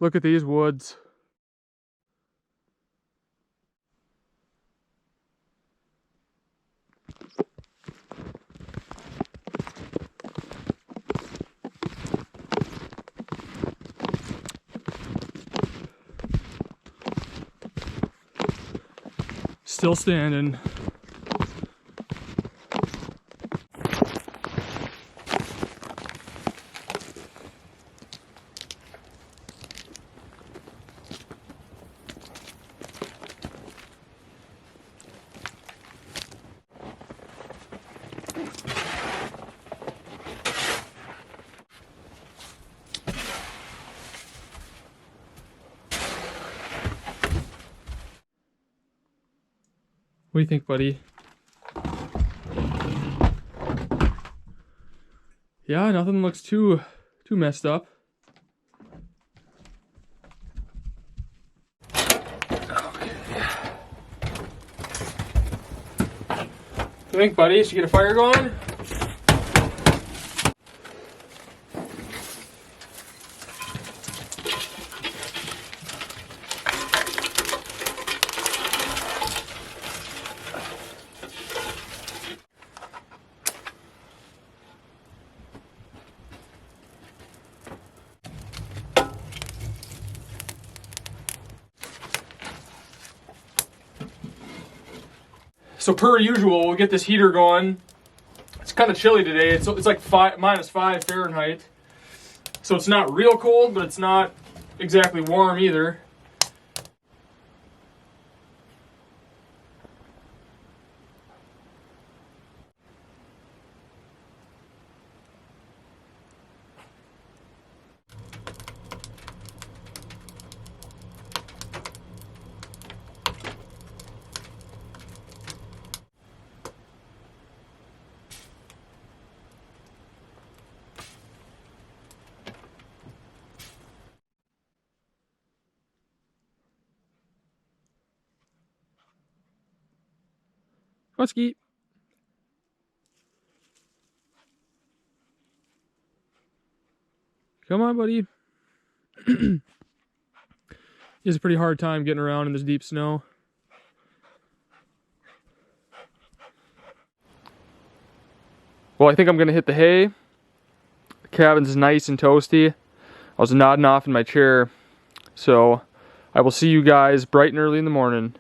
Look at these woods. Still standing. What do you think, buddy? Yeah, nothing looks too messed up. Okay. What do you think, buddy? Should we get a fire going? So per usual, we'll get this heater going. It's kind of chilly today. It's like -5 Fahrenheit. So it's not real cold, but it's not exactly warm either. Husky. Come on, buddy. It's a pretty hard time getting around in this deep snow. Well, I think I'm gonna hit the hay. The cabin's nice and toasty. I was nodding off in my chair. So I will see you guys bright and early in the morning.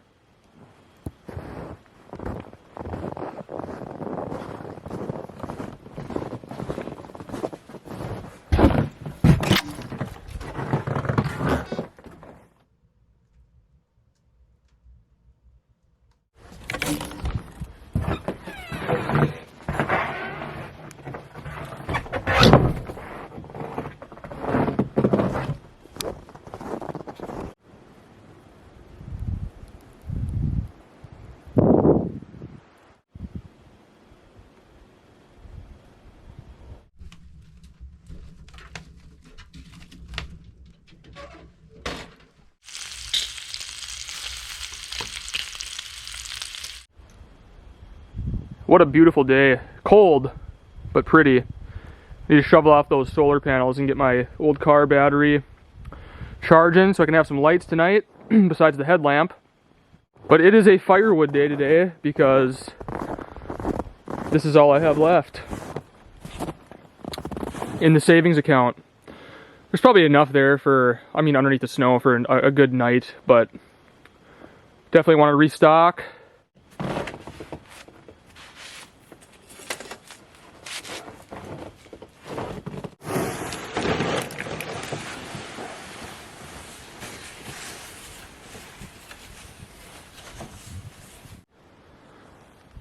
What a beautiful day. Cold, but pretty. Need to shovel off those solar panels and get my old car battery charging so I can have some lights tonight besides the headlamp. But it is a firewood day today because this is all I have left in the savings account. There's probably enough there for, underneath the snow for a good night, but definitely want to restock.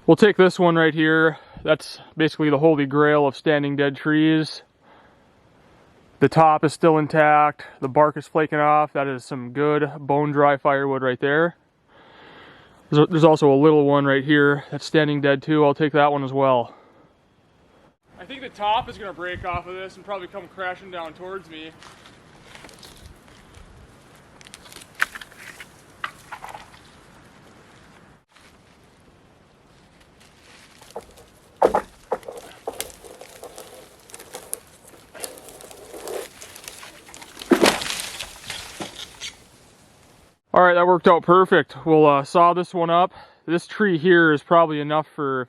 We'll take this one right here. That's basically the holy grail of standing dead trees. The top is still intact. The bark is flaking off. That is some good bone dry firewood right there. There's also a little one right here that's standing dead too. I'll take that one as well. I think the top is gonna break off of this and probably come crashing down towards me. All right, that worked out perfect. We'll saw this one up. This tree here is probably enough for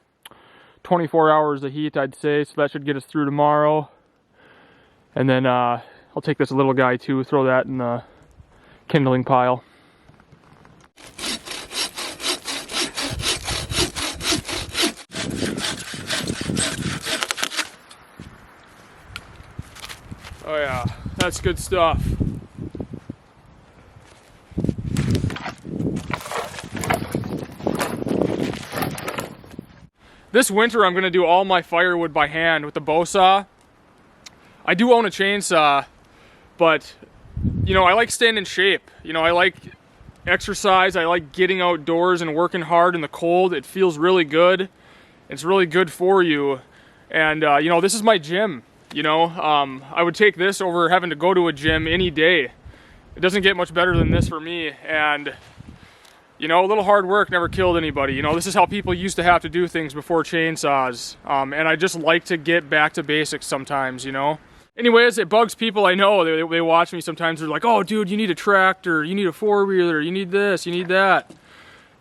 24 hours of heat, I'd say, so that should get us through tomorrow. And then I'll take this little guy too, throw that in the kindling pile. Oh yeah, that's good stuff. This winter I'm gonna do all my firewood by hand with the bow saw. I do own a chainsaw, but you know, I like staying in shape. You know, I like exercise, I like getting outdoors and working hard in the cold. It feels really good. It's really good for you. And you know, this is my gym. You know, I would take this over having to go to a gym any day. It doesn't get much better than this for me. And you know, a little hard work never killed anybody. You know, this is how people used to have to do things before chainsaws. And I just like to get back to basics sometimes, you know. Anyways, it bugs people I know. They watch me sometimes. They're like, oh, dude, you need a tractor. You need a four-wheeler. You need this. You need that.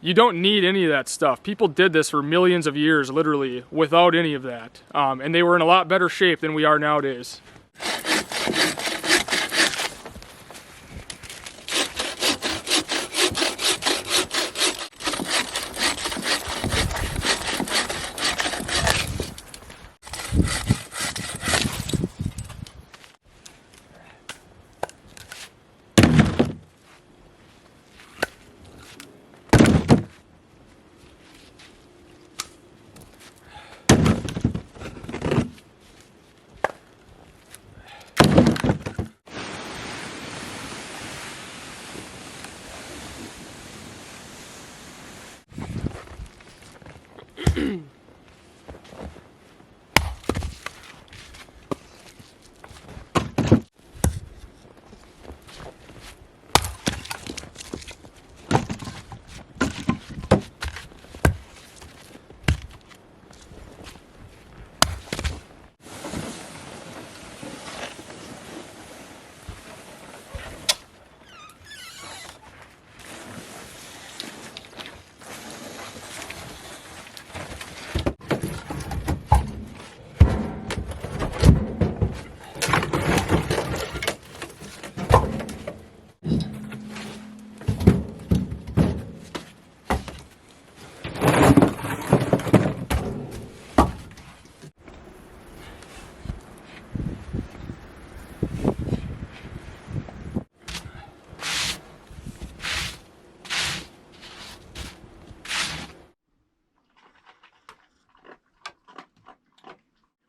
You don't need any of that stuff. People did this for millions of years, literally, without any of that. And they were in a lot better shape than we are nowadays.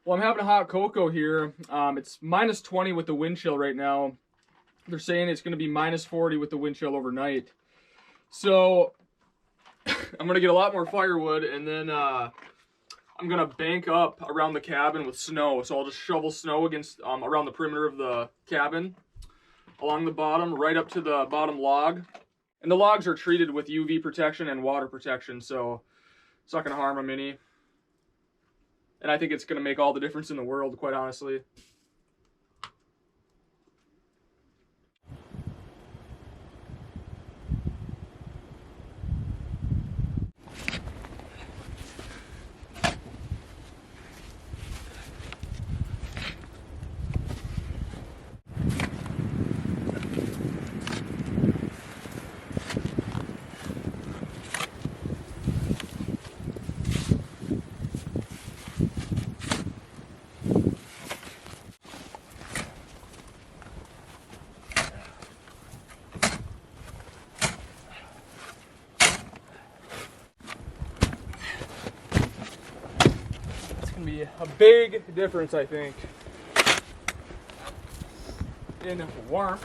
Well, I'm having a hot cocoa here. It's minus 20 with the wind chill right now. They're saying it's going to be minus 40 with the wind chill overnight. So I'm going to get a lot more firewood, and then I'm going to bank up around the cabin with snow. So I'll just shovel snow against around the perimeter of the cabin, along the bottom, right up to the bottom log. And the logs are treated with UV protection and water protection, so it's not going to harm them any. And I think it's going to make all the difference in the world, quite honestly. Be a big difference, I think, in warmth.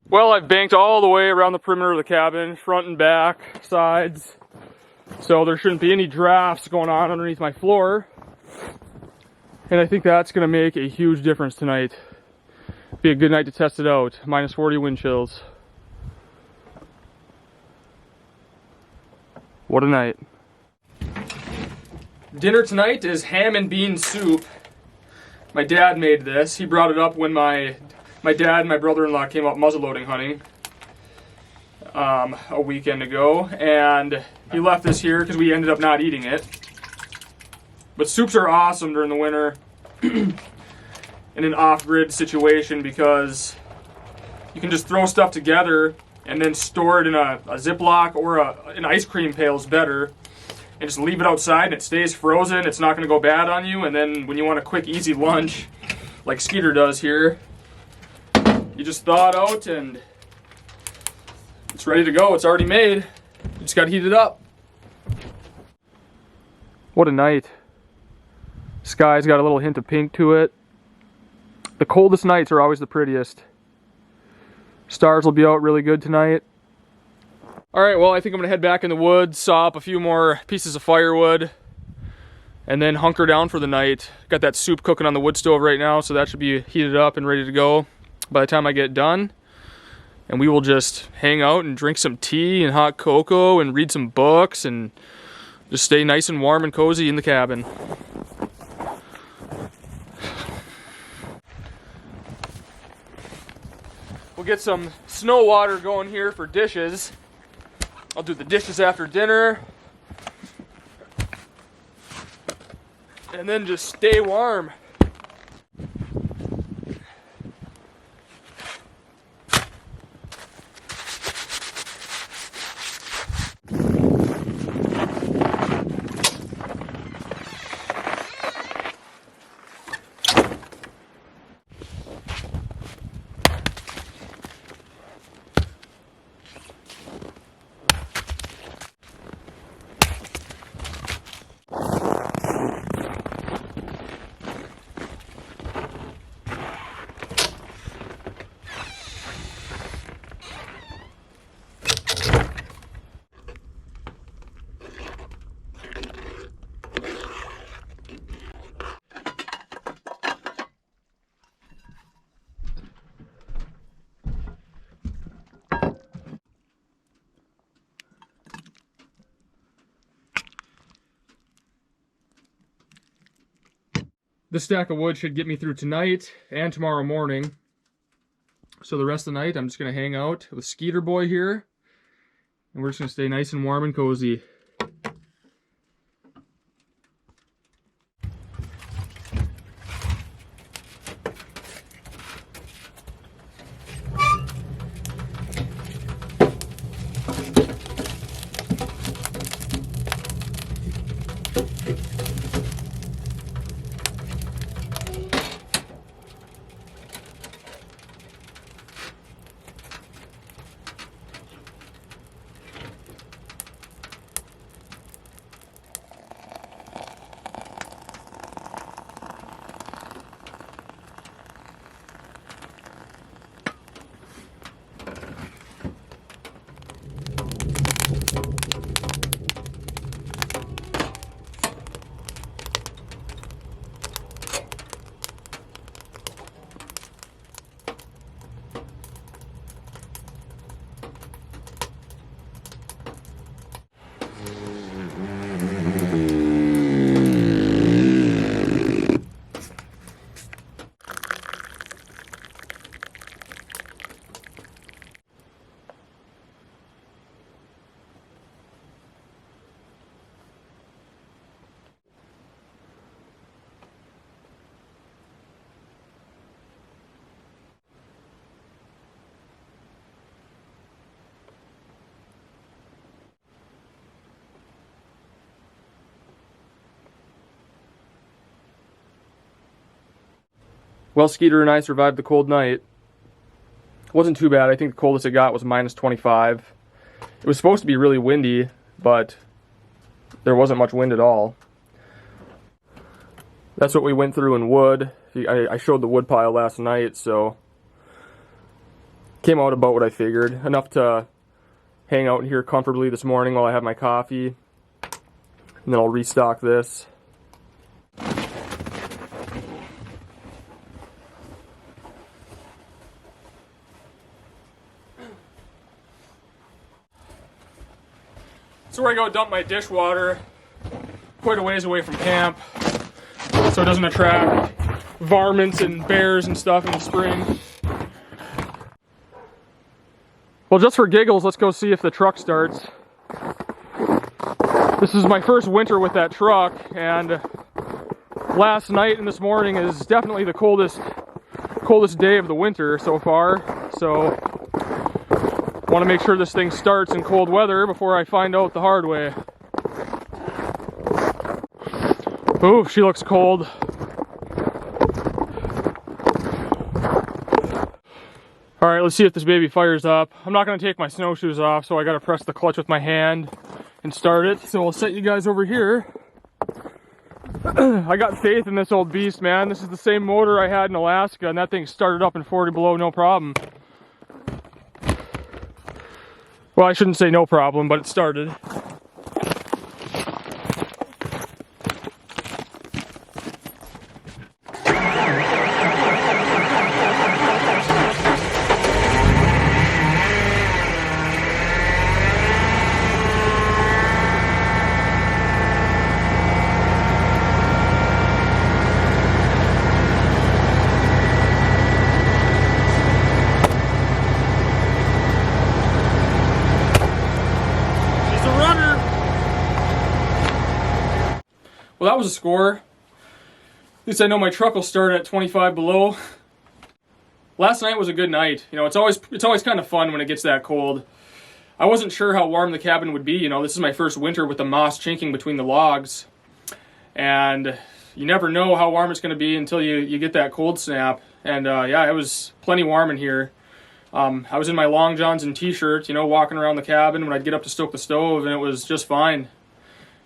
Well, I've banked all the way around the perimeter of the cabin, front and back, sides. So there shouldn't be any drafts going on underneath my floor. And I think that's going to make a huge difference tonight. Be a good night to test it out. Minus 40 wind chills. What a night. Dinner tonight is ham and bean soup. My dad made this. He brought it up when my dad and my brother-in-law came out muzzleloading hunting a weekend ago, and he left this here because we ended up not eating it. But soups are awesome during the winter in an off-grid situation because you can just throw stuff together and then store it in a Ziploc, or an ice cream pail is better, and just leave it outside and it stays frozen. It's not going to go bad on you, and then when you want a quick, easy lunch, like Skeeter does here, you just thaw it out and it's ready to go. It's already made. You just got to heat it up. What a night. Sky's got a little hint of pink to it. The coldest nights are always the prettiest. Stars will be out really good tonight. Alright, well, I think I'm going to head back in the woods, saw up a few more pieces of firewood, and then hunker down for the night. Got that soup cooking on the wood stove right now, so that should be heated up and ready to go by the time I get done. And we will just hang out and drink some tea and hot cocoa and read some books and just stay nice and warm and cozy in the cabin. We'll get some snow water going here for dishes. I'll do the dishes after dinner. And then just stay warm. This stack of wood should get me through tonight and tomorrow morning. So the rest of the night, I'm just going to hang out with Skeeter Boy here. And we're just going to stay nice and warm and cozy. Well, Skeeter and I survived the cold night. It wasn't too bad. I think the coldest it got was minus 25. It was supposed to be really windy, but there wasn't much wind at all. That's what we went through in wood. I showed the wood pile last night, so came out about what I figured. Enough to hang out here comfortably this morning while I have my coffee. And then I'll restock this. where I go dump my dishwater, quite a ways away from camp, so it doesn't attract varmints and bears and stuff in the spring. Well, just for giggles, let's go see if the truck starts. This is my first winter with that truck, and last night and this morning is definitely the coldest day of the winter so far. So want to make sure this thing starts in cold weather before I find out the hard way. Ooh, she looks cold. All right, let's see if this baby fires up. I'm not gonna take my snowshoes off, so I gotta press the clutch with my hand and start it. So I'll set you guys over here. I got faith in this old beast, man. This is the same motor I had in Alaska, and that thing started up in 40 below, no problem. Well, I shouldn't say no problem, but it started. Well, that was a score. At least I know my truck will start at 25 below. Last night was a good night. You know, it's always kind of fun when it gets that cold. I wasn't sure how warm the cabin would be. You know, this is my first winter with the moss chinking between the logs. And you never know how warm it's going to be until you get that cold snap. And yeah, it was plenty warm in here. I was in my long johns and t-shirt, you know, walking around the cabin when I'd get up to stoke the stove, and it was just fine.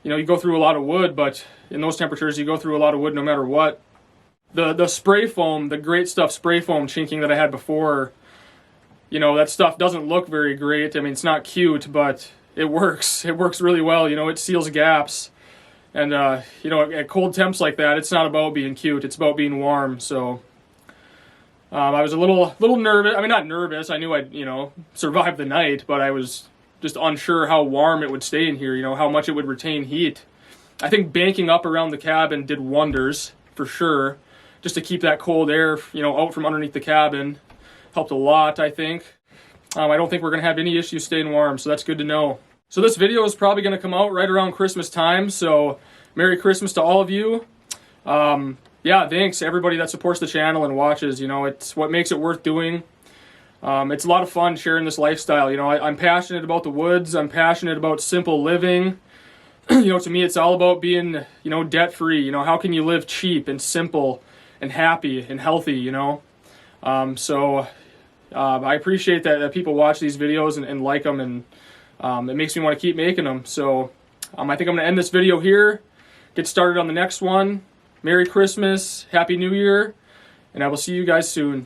You know, you go through a lot of wood, but in those temperatures, you go through a lot of wood no matter what. The spray foam, the Great Stuff spray foam chinking that I had before, you know, that stuff doesn't look very great. I mean, it's not cute, but it works. It works really well. You know, it seals gaps. And, you know, at cold temps like that, it's not about being cute. It's about being warm. So I was a little nervous. I mean, not nervous. I knew I'd, you know, survive the night, but I was just unsure how warm it would stay in here, you know, how much it would retain heat. I think banking up around the cabin did wonders, for sure, just to keep that cold air, you know, out from underneath the cabin. Helped a lot, I think. I don't think we're going to have any issues staying warm, so that's good to know. So this video is probably going to come out right around Christmas time, so Merry Christmas to all of you. Yeah, thanks everybody that supports the channel and watches. You know, it's what makes it worth doing. It's a lot of fun sharing this lifestyle. You know, I'm passionate about the woods. I'm passionate about simple living. You know, to me, it's all about being, you know, debt-free. You know, how can you live cheap and simple and happy and healthy, you know? So I appreciate that people watch these videos and like them, and it makes me want to keep making them. So I think I'm going to end this video here, get started on the next one. Merry Christmas, Happy New Year, and I will see you guys soon.